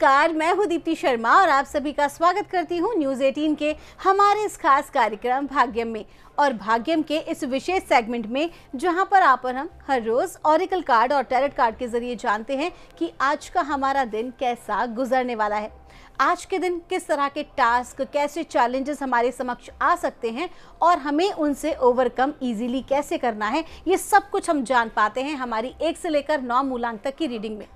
नमस्कार, मैं हूं दीप्ति शर्मा और आप सभी का स्वागत करती हूं न्यूज़ 18 के हमारे इस खास कार्यक्रम भाग्यम में। और भाग्यम के इस विशेष सेगमेंट में जहां पर आप और हम हर रोज ऑरेकल कार्ड और टैरोट कार्ड के जरिए जानते हैं कि आज का हमारा दिन कैसा गुजरने वाला है, आज के दिन किस तरह के टास्क, कैसे चैलेंजेस हमारे समक्ष आ सकते हैं और हमें उनसे ओवरकम इजीली कैसे करना है, ये सब कुछ हम जान पाते हैं हमारी 1 से लेकर 9 मूलांक तक की रीडिंग में।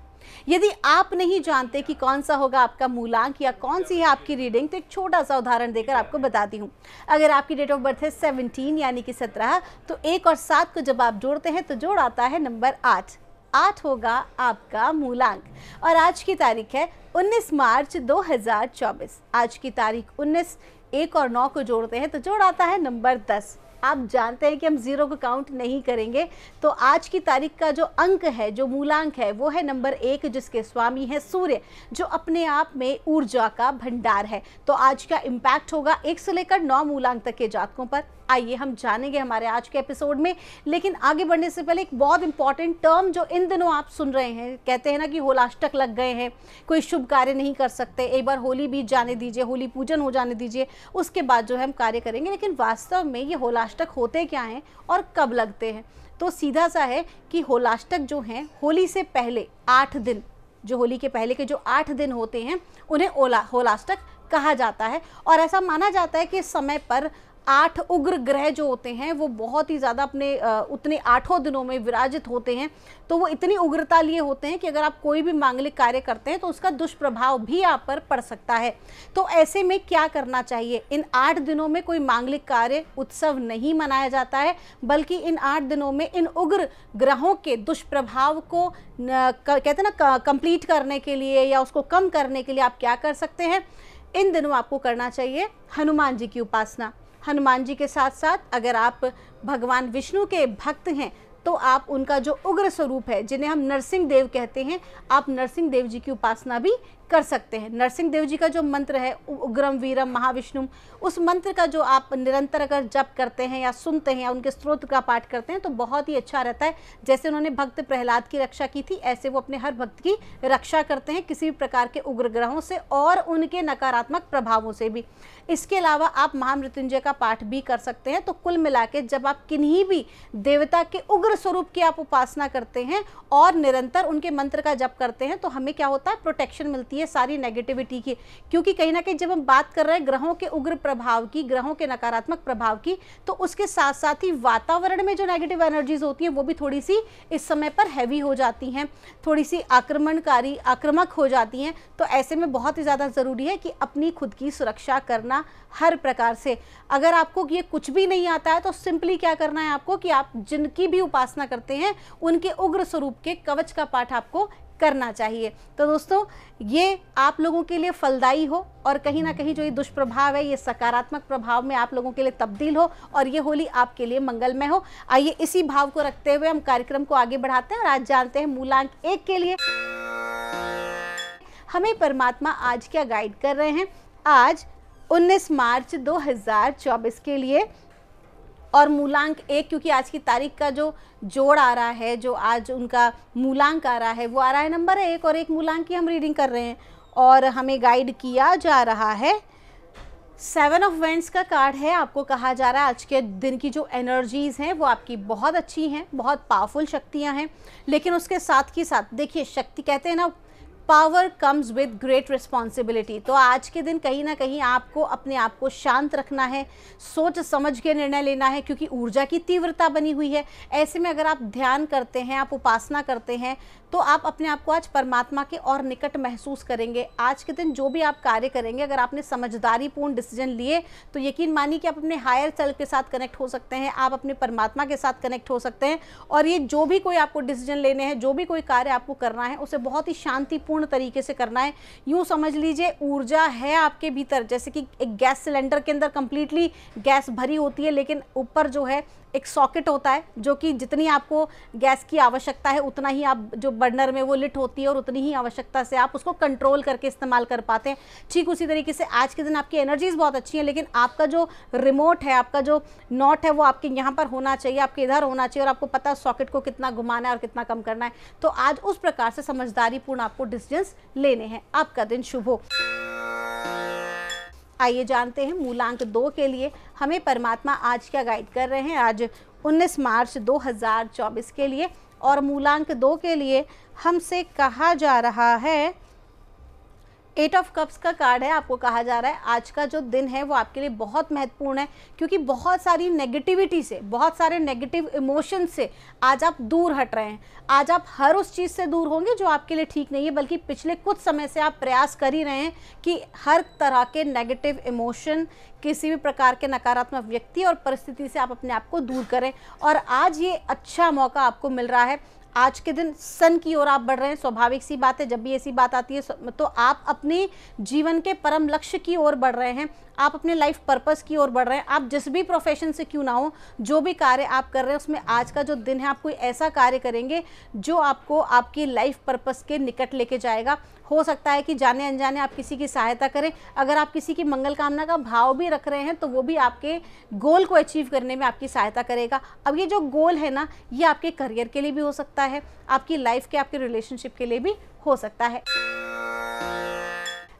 यदि आप नहीं जानते कि कौन सा होगा आपका मूलांक या कौन सी है आपकी रीडिंग, तो एक छोटा सा उदाहरण देकर आपको बताती हूँ। अगर आपकी डेट ऑफ बर्थ है 17 यानी कि 17, तो 1 और 7 को जब आप जोड़ते हैं तो जोड़ आता है नंबर 8। 8 होगा आपका मूलांक। और आज की तारीख है 19 मार्च 2024। आज की तारीख 19, 1 और 9 को जोड़ते हैं तो जोड़ आता है नंबर 10। आप जानते हैं कि हम 0 को काउंट नहीं करेंगे, तो आज की तारीख का जो अंक है, जो मूलांक है, वो है नंबर 1, जिसके स्वामी है सूर्य, जो अपने आप में ऊर्जा का भंडार है। तो आज का इम्पैक्ट होगा 1 से लेकर 9 मूलांक तक के जातकों पर। आइए हम जानेंगे हमारे आज के एपिसोड में। लेकिन आगे बढ़ने से पहले एक बहुत इंपॉर्टेंट टर्म जो इन दिनों आप सुन रहे हैं, कहते हैं ना कि होलाष्टक लग गए हैं, कोई शुभ कार्य नहीं कर सकते, एक बार होली बीत जाने दीजिए, होली पूजन हो जाने दीजिए, उसके बाद जो है हम कार्य करेंगे। लेकिन वास्तव में ये होलाष्टक होते क्या हैं और कब लगते हैं? तो सीधा सा है कि होलाष्टक जो हैं, होली से पहले 8 दिन, जो होली के पहले के जो 8 दिन होते हैं, उन्हें होलाष्टक कहा जाता है। और ऐसा माना जाता है कि इस समय पर 8 उग्र ग्रह जो होते हैं वो बहुत ही ज़्यादा अपने उतने 8 दिनों में विराजित होते हैं। तो वो इतनी उग्रता लिए होते हैं कि अगर आप कोई भी मांगलिक कार्य करते हैं तो उसका दुष्प्रभाव भी आप पर पड़ सकता है। तो ऐसे में क्या करना चाहिए? इन 8 दिनों में कोई मांगलिक कार्य उत्सव नहीं मनाया जाता है, बल्कि इन 8 दिनों में इन उग्र ग्रहों के दुष्प्रभाव को कहते हैं ना कंप्लीट करने के लिए या उसको कम करने के लिए आप क्या कर सकते हैं? इन दिनों आपको करना चाहिए हनुमान जी की उपासना। हनुमान जी के साथ साथ अगर आप भगवान विष्णु के भक्त हैं तो आप उनका जो उग्र स्वरूप है, जिन्हें हम नरसिंह देव कहते हैं, आप नरसिंह देव जी की उपासना भी कर सकते हैं। नरसिंह देव जी का जो मंत्र है, उग्रम वीरम महाविष्णु, उस मंत्र का जो आप निरंतर अगर जप करते हैं या सुनते हैं या उनके स्तोत्र का पाठ करते हैं तो बहुत ही अच्छा रहता है। जैसे उन्होंने भक्त प्रहलाद की रक्षा की थी, ऐसे वो अपने हर भक्त की रक्षा करते हैं किसी भी प्रकार के उग्र ग्रहों से और उनके नकारात्मक प्रभावों से भी। इसके अलावा आप महामृत्युंजय का पाठ भी कर सकते हैं। तो कुल मिला के जब आप किन्हीं भी देवता के उग्र स्वरूप की आप उपासना करते हैं और निरंतर उनके मंत्र का जप करते हैं तो हमें क्या होता है? प्रोटेक्शन मिलती है सारी नेगेटिविटी की। क्योंकि कहीं ना कहीं जब हम बात कर रहे हैं ग्रहों के उग्र प्रभाव की, ग्रहों के नकारात्मक प्रभाव की, तो उसके साथ साथ ही वातावरण में जो नेगेटिव एनर्जीज होती हैं वो भी थोड़ी सी इस समय पर हैवी हो जाती हैं, थोड़ी सी आक्रमणकारी, आक्रामक हो जाती हैं। तो ऐसे में बहुत ही ज़्यादा ज़रूरी है कि अपनी खुद की सुरक्षा करना हर प्रकार से। अगर आपको ये कुछ भी नहीं आता है तो सिंपली क्या करना है आपको कि आप जिनकी भी उपासना करते हैं उनके उग्र स्वरूप के कवच का पाठ आपको करना चाहिए। तो दोस्तों, ये आप लोगों के लिए फलदायी हो और कहीं ना कहीं जो ये दुष्प्रभाव है ये सकारात्मक प्रभाव में आप लोगों के लिए तब्दील हो और ये होली आपके लिए मंगलमय हो। आइए इसी भाव को रखते हुए हम कार्यक्रम को आगे बढ़ाते हैं और आज जानते हैं मूलांक 1 के लिए हमें परमात्मा आज क्या गाइड कर रहे हैं। आज 19 मार्च 2024 के लिए और मूलांक 1, क्योंकि आज की तारीख का जो जोड़ आ रहा है, जो आज उनका मूलांक आ रहा है, वो आ रहा है नंबर 1 और 1 मूलांक की हम रीडिंग कर रहे हैं। और हमें गाइड किया जा रहा है 7 ऑफ वेंट्स का कार्ड है। आपको कहा जा रहा है आज के दिन की जो एनर्जीज़ हैं वो आपकी बहुत अच्छी हैं, बहुत पावरफुल शक्तियाँ हैं। लेकिन उसके साथ ही साथ देखिए, शक्ति कहते हैं ना, power comes with great responsibility. तो आज के दिन कहीं ना कहीं आपको अपने आप को शांत रखना है, सोच समझ के निर्णय लेना है, क्योंकि ऊर्जा की तीव्रता बनी हुई है। ऐसे में अगर आप ध्यान करते हैं, आप उपासना करते हैं, तो आप अपने आप को आज परमात्मा के और निकट महसूस करेंगे। आज के दिन जो भी आप कार्य करेंगे, अगर आपने समझदारी पूर्ण डिसीजन लिए तो यकीन मानिए कि आप अपने हायर सेल्फ के साथ कनेक्ट हो सकते हैं, आप अपने परमात्मा के साथ कनेक्ट हो सकते हैं। और ये जो भी कोई आपको डिसीजन लेने हैं, जो भी कोई कार्य आपको करना है, उसे बहुत ही शांतिपूर्ण तरीके से करना है। यूँ समझ लीजिए ऊर्जा है आपके भीतर, जैसे कि एक गैस सिलेंडर के अंदर कंप्लीटली गैस भरी होती है, लेकिन ऊपर जो है एक सॉकेट होता है जो कि जितनी आपको गैस की आवश्यकता है उतना ही आप जो बर्नर में वो लिट होती है और उतनी ही आवश्यकता से आप उसको कंट्रोल करके इस्तेमाल कर पाते हैं। ठीक उसी तरीके से आज के दिन आपकी एनर्जीज बहुत अच्छी है, लेकिन आपका जो रिमोट है, आपका जो नॉट है वो आपके यहाँ पर होना चाहिए, आपके इधर होना चाहिए और आपको पता है सॉकेट को कितना घुमाना है और कितना कम करना है। तो आज उस प्रकार से समझदारी पूर्ण आपको डिसीजंस लेने हैं। आपका दिन शुभ हो। आइए जानते हैं मूलांक 2 के लिए हमें परमात्मा आज क्या गाइड कर रहे हैं। आज 19 मार्च 2024 के लिए और मूलांक 2 के लिए हमसे कहा जा रहा है 8 ऑफ कप्स का कार्ड है। आपको कहा जा रहा है आज का जो दिन है वो आपके लिए बहुत महत्वपूर्ण है, क्योंकि बहुत सारी नेगेटिविटी से, बहुत सारे नेगेटिव इमोशन से आज आप दूर हट रहे हैं। आज आप हर उस चीज़ से दूर होंगे जो आपके लिए ठीक नहीं है, बल्कि पिछले कुछ समय से आप प्रयास कर ही रहे हैं कि हर तरह के नेगेटिव इमोशन, किसी भी प्रकार के नकारात्मक व्यक्ति और परिस्थिति से आप अपने आप को दूर करें। और आज ये अच्छा मौका आपको मिल रहा है। आज के दिन सन की ओर आप बढ़ रहे हैं। स्वाभाविक सी बात है, जब भी ऐसी बात आती है तो आप अपने जीवन के परम लक्ष्य की ओर बढ़ रहे हैं, आप अपने लाइफ पर्पस की ओर बढ़ रहे हैं। आप जिस भी प्रोफेशन से क्यों ना हो, जो भी कार्य आप कर रहे हैं उसमें आज का जो दिन है आप कोई ऐसा कार्य करेंगे जो आपको आपकी लाइफ पर्पस के निकट लेके जाएगा। हो सकता है कि जाने अनजाने आप किसी की सहायता करें। अगर आप किसी की मंगल कामना का भाव भी रख रहे हैं तो वो भी आपके गोल को अचीव करने में आपकी सहायता करेगा। अब ये जो गोल है ना, ये आपके करियर के लिए भी हो सकता है, आपकी लाइफ के, आपके रिलेशनशिप के लिए भी हो सकता है।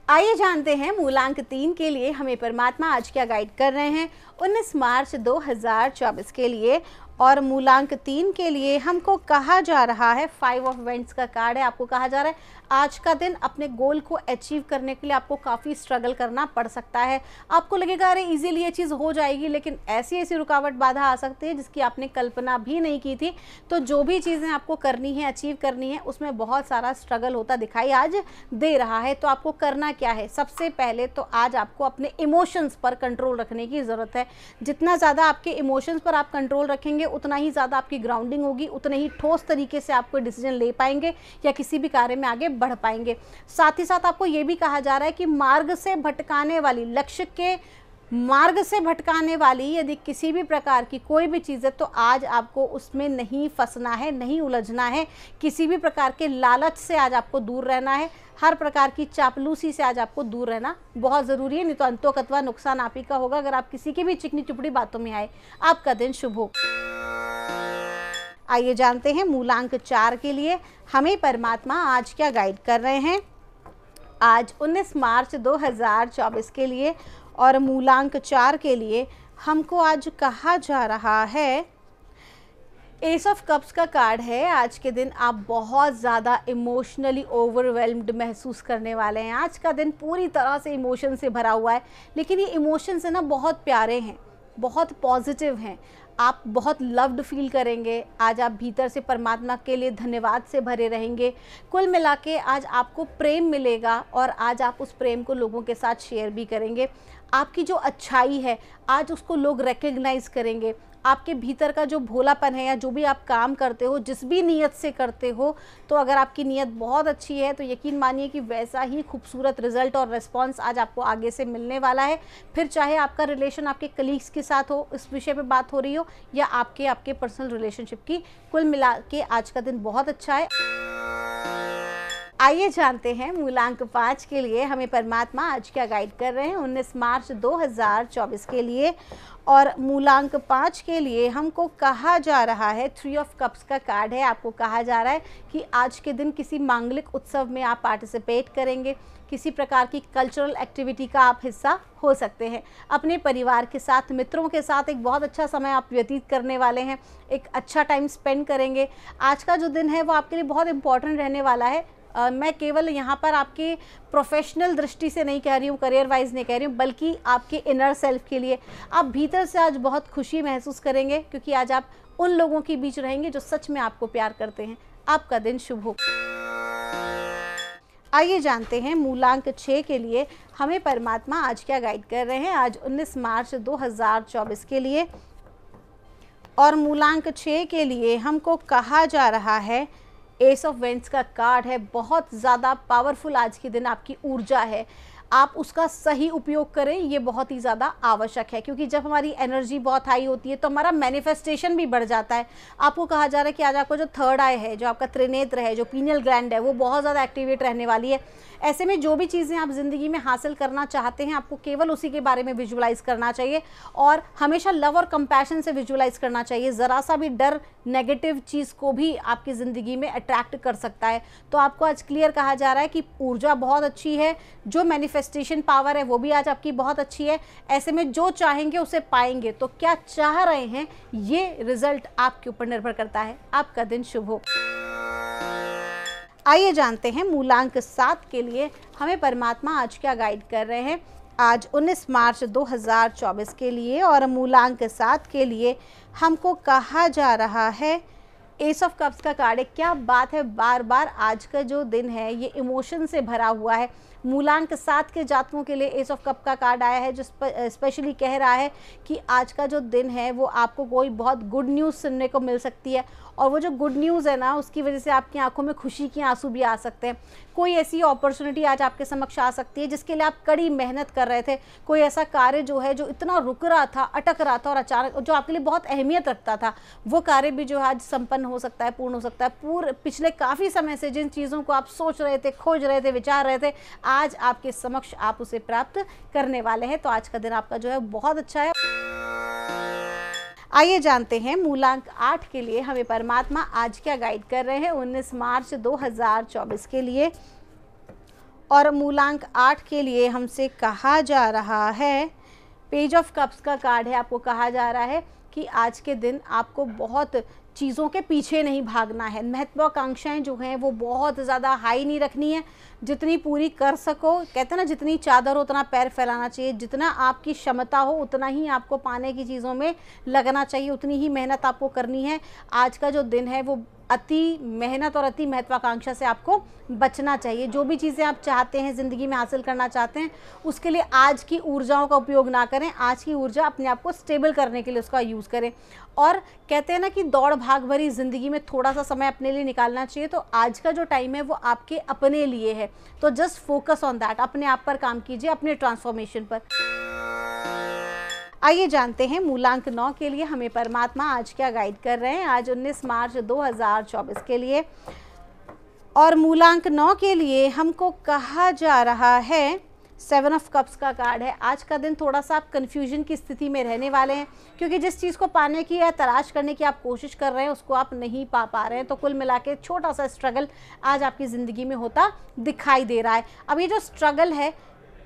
आइए जानते हैं मूलांक 3 के लिए हमें परमात्मा आज क्या गाइड कर रहे हैं 19 मार्च 2024 के लिए। और मूलांक 3 के लिए हमको कहा जा रहा है 5 ऑफ वेंट्स का कार्ड है। आपको कहा जा रहा है आज का दिन अपने गोल को अचीव करने के लिए आपको काफ़ी स्ट्रगल करना पड़ सकता है। आपको लगेगा अरे इजीली ये चीज़ हो जाएगी, लेकिन ऐसी ऐसी रुकावट बाधा आ सकती है जिसकी आपने कल्पना भी नहीं की थी। तो जो भी चीज़ें आपको करनी है, अचीव करनी है, उसमें बहुत सारा स्ट्रगल होता दिखाई आज दे रहा है। तो आपको करना क्या है? सबसे पहले तो आज आपको अपने इमोशंस पर कंट्रोल रखने की ज़रूरत है। जितना ज़्यादा आपके इमोशंस पर आप कंट्रोल रखेंगे उतना ही ज़्यादा आपकी ग्राउंडिंग होगी, उतने ही ठोस तरीके से आप कोई डिसीजन ले पाएंगे या किसी भी कार्य में आगे बढ़ पाएंगे। साथ ही साथ आपको ये भी कहा जा रहा है कि मार्ग से भटकाने वाली, लक्ष्य के मार्ग से भटकाने वाली यदि किसी भी प्रकार की कोई भी चीज़ है तो आज आपको उसमें नहीं फंसना है, नहीं उलझना है। किसी भी प्रकार के लालच से आज आपको दूर रहना है। हर प्रकार की चापलूसी से आज आपको दूर रहना बहुत ज़रूरी है, नहीं तो अंतोकतवा नुकसान आप ही का होगा अगर आप किसी की भी चिकनी चुपड़ी बातों में आए। आपका दिन शुभ हो। आइए जानते हैं मूलांक 4 के लिए हमें परमात्मा आज क्या गाइड कर रहे हैं आज 19 मार्च 2024 के लिए। और मूलांक 4 के लिए हमको आज कहा जा रहा है एस ऑफ कप्स का कार्ड है। आज के दिन आप बहुत ज़्यादा इमोशनली ओवरवेल्म्ड महसूस करने वाले हैं। आज का दिन पूरी तरह से इमोशन से भरा हुआ है, लेकिन ये इमोशंस है ना बहुत प्यारे हैं, बहुत पॉजिटिव हैं। आप बहुत लव्ड फील करेंगे। आज आप भीतर से परमात्मा के लिए धन्यवाद से भरे रहेंगे। कुल मिला के आज आपको प्रेम मिलेगा और आज आप उस प्रेम को लोगों के साथ शेयर भी करेंगे। आपकी जो अच्छाई है आज उसको लोग रिकग्नाइज़ करेंगे। आपके भीतर का जो भोलापन है या जो भी आप काम करते हो, जिस भी नीयत से करते हो, तो अगर आपकी नीयत बहुत अच्छी है तो यकीन मानिए कि वैसा ही खूबसूरत रिजल्ट और रिस्पांस आज आपको आगे से मिलने वाला है। फिर चाहे आपका रिलेशन आपके कलीग्स के साथ हो, इस विषय पे बात हो रही हो, या आपके पर्सनल रिलेशनशिप की, कुल मिला के आज का दिन बहुत अच्छा है। आइए जानते हैं मूलांक 5 के लिए हमें परमात्मा आज क्या गाइड कर रहे हैं 19 मार्च 2024 के लिए। और मूलांक 5 के लिए हमको कहा जा रहा है 3 ऑफ कप्स का कार्ड है। आपको कहा जा रहा है कि आज के दिन किसी मांगलिक उत्सव में आप पार्टिसिपेट करेंगे, किसी प्रकार की कल्चरल एक्टिविटी का आप हिस्सा हो सकते हैं। अपने परिवार के साथ, मित्रों के साथ एक बहुत अच्छा समय आप व्यतीत करने वाले हैं, एक अच्छा टाइम स्पेंड करेंगे। आज का जो दिन है वो आपके लिए बहुत इंपॉर्टेंट रहने वाला है। मैं केवल यहाँ पर आपके प्रोफेशनल दृष्टि से नहीं कह रही हूँ, करियर वाइज नहीं कह रही हूँ, बल्कि आपके इनर सेल्फ के लिए। आप भीतर से आज बहुत खुशी महसूस करेंगे, क्योंकि आज आप उन लोगों के बीच रहेंगे जो सच में आपको प्यार करते हैं। आपका दिन शुभ हो। आइए जानते हैं मूलांक 6 के लिए हमें परमात्मा आज क्या गाइड कर रहे हैं आज 19 मार्च 2024 के लिए। और मूलांक 6 के लिए हमको कहा जा रहा है एस ऑफ वेंट्स का कार्ड है। बहुत ज़्यादा पावरफुल आज के दिन आपकी ऊर्जा है। आप उसका सही उपयोग करें, ये बहुत ही ज़्यादा आवश्यक है। क्योंकि जब हमारी एनर्जी बहुत हाई होती है तो हमारा मैनिफेस्टेशन भी बढ़ जाता है। आपको कहा जा रहा है कि आज आपको जो थर्ड आई है, जो आपका त्रिनेत्र है, जो पीनियल ग्लैंड है, वो बहुत ज़्यादा एक्टिवेट रहने वाली है। ऐसे में जो भी चीज़ें आप ज़िंदगी में हासिल करना चाहते हैं, आपको केवल उसी के बारे में विजुलाइज करना चाहिए और हमेशा लव और कंपैशन से विजुलाइज करना चाहिए। ज़रा सा भी डर नेगेटिव चीज़ को भी आपकी ज़िंदगी में अट्रैक्ट कर सकता है। तो आपको आज क्लियर कहा जा रहा है कि ऊर्जा बहुत अच्छी है, जो मैनिफेस्टेशन पावर है वो भी आज आपकी बहुत अच्छी है। ऐसे में जो चाहेंगे उसे पाएंगे। तो क्या चाह रहे हैं, ये रिजल्ट आपके ऊपर निर्भर करता है। आपका दिन शुभ हो। आइए जानते हैं मूलांक 7 के लिए हमें परमात्मा आज क्या गाइड कर रहे हैं। आज 19 मार्च 2024 के लिए और मूलांक 7 के लिए हमको कहा जा रहा है, एस ऑफ कप्स का कार्ड है। क्या बात है, बार बार आज का जो दिन है ये इमोशन से भरा हुआ है। मूलांक 7 के जातकों के लिए एस ऑफ कप का कार्ड आया है, जो स्पेशली कह रहा है कि आज का जो दिन है वो आपको कोई बहुत गुड न्यूज़ सुनने को मिल सकती है। और वो जो गुड न्यूज़ है ना, उसकी वजह से आपकी आंखों में खुशी के आंसू भी आ सकते हैं। कोई ऐसी अपॉर्चुनिटी आज आपके समक्ष आ सकती है जिसके लिए आप कड़ी मेहनत कर रहे थे। कोई ऐसा कार्य जो है, जो इतना रुक रहा था, अटक रहा था और अचानक जो आपके लिए बहुत अहमियत रखता था, वो कार्य भी जो है आज संपन्न हो सकता है, पूर्ण हो सकता है। पिछले काफ़ी समय से जिन चीज़ों को आप सोच रहे थे, खोज रहे थे, विचार रहे थे, आज आपके समक्ष आप उसे प्राप्त करने वाले हैं। तो आज का दिन आपका जो है बहुत अच्छा है। आइए जानते हैं मूलांक 8 के लिए हमें परमात्मा आज क्या गाइड कर रहे हैं 19 मार्च 2024 के लिए। और मूलांक 8 के लिए हमसे कहा जा रहा है, पेज ऑफ कप्स का कार्ड है। आपको कहा जा रहा है कि आज के दिन आपको बहुत चीज़ों के पीछे नहीं भागना है। महत्वाकांक्षाएं जो हैं वो बहुत ज़्यादा हाई नहीं रखनी है, जितनी पूरी कर सको। कहते हैं ना, जितनी चादर हो उतना पैर फैलाना चाहिए। जितना आपकी क्षमता हो उतना ही आपको पाने की चीज़ों में लगना चाहिए, उतनी ही मेहनत आपको करनी है। आज का जो दिन है वो अति मेहनत और अति महत्वाकांक्षा से आपको बचना चाहिए। जो भी चीज़ें आप चाहते हैं, ज़िंदगी में हासिल करना चाहते हैं, उसके लिए आज की ऊर्जाओं का उपयोग ना करें। आज की ऊर्जा अपने आप को स्टेबल करने के लिए उसका यूज़ करें। और कहते हैं ना कि दौड़ भाग भरी ज़िंदगी में थोड़ा सा समय अपने लिए निकालना चाहिए। तो आज का जो टाइम है वो आपके अपने लिए है। तो जस्ट फोकस ऑन दैट, अपने आप पर काम कीजिए, अपने ट्रांसफॉर्मेशन पर। आइए जानते हैं मूलांक 9 के लिए हमें परमात्मा आज क्या गाइड कर रहे हैं आज 19 मार्च 2024 के लिए। और मूलांक 9 के लिए हमको कहा जा रहा है, 7 ऑफ कप्स का कार्ड है। आज का दिन थोड़ा सा आप कन्फ्यूजन की स्थिति में रहने वाले हैं, क्योंकि जिस चीज़ को पाने की या तलाश करने की आप कोशिश कर रहे हैं उसको आप नहीं पा रहे हैं। तो कुल मिला के छोटा सा स्ट्रगल आज आपकी ज़िंदगी में होता दिखाई दे रहा है। अब ये जो स्ट्रगल है,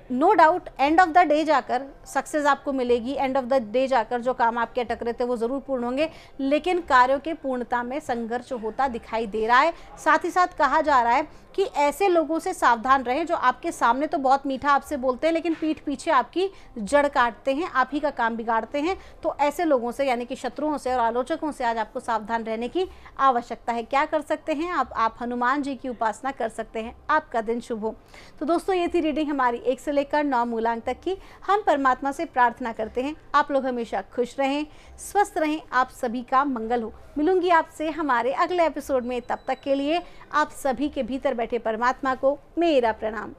no doubt end of the day जाकर सक्सेस आपको मिलेगी। एंड ऑफ द डे जाकर जो काम आपके अटक रहे थे वो ज़रूर पूर्ण होंगे, लेकिन कार्यों के पूर्णता में संघर्ष होता दिखाई दे रहा है। साथ ही साथ कहा जा रहा है कि ऐसे लोगों से सावधान रहें जो आपके सामने तो बहुत मीठा आपसे बोलते हैं, लेकिन पीठ पीछे आपकी जड़ काटते हैं, आप ही का काम बिगाड़ते हैं। तो ऐसे लोगों से, यानी कि शत्रुओं से और आलोचकों से आज आपको सावधान रहने की आवश्यकता है। क्या कर सकते हैं आप हनुमान जी की उपासना कर सकते हैं। आपका दिन शुभ हो। तो दोस्तों, ये थी रीडिंग हमारी 1 से लेकर 9 मूलांक तक की। हम परमात्मा से प्रार्थना करते हैं आप लोग हमेशा खुश रहें, स्वस्थ रहें, आप सभी का मंगल हो। मिलूंगी आपसे हमारे अगले एपिसोड में। तब तक के लिए आप सभी के भीतर बैठे परमात्मा को मेरा प्रणाम।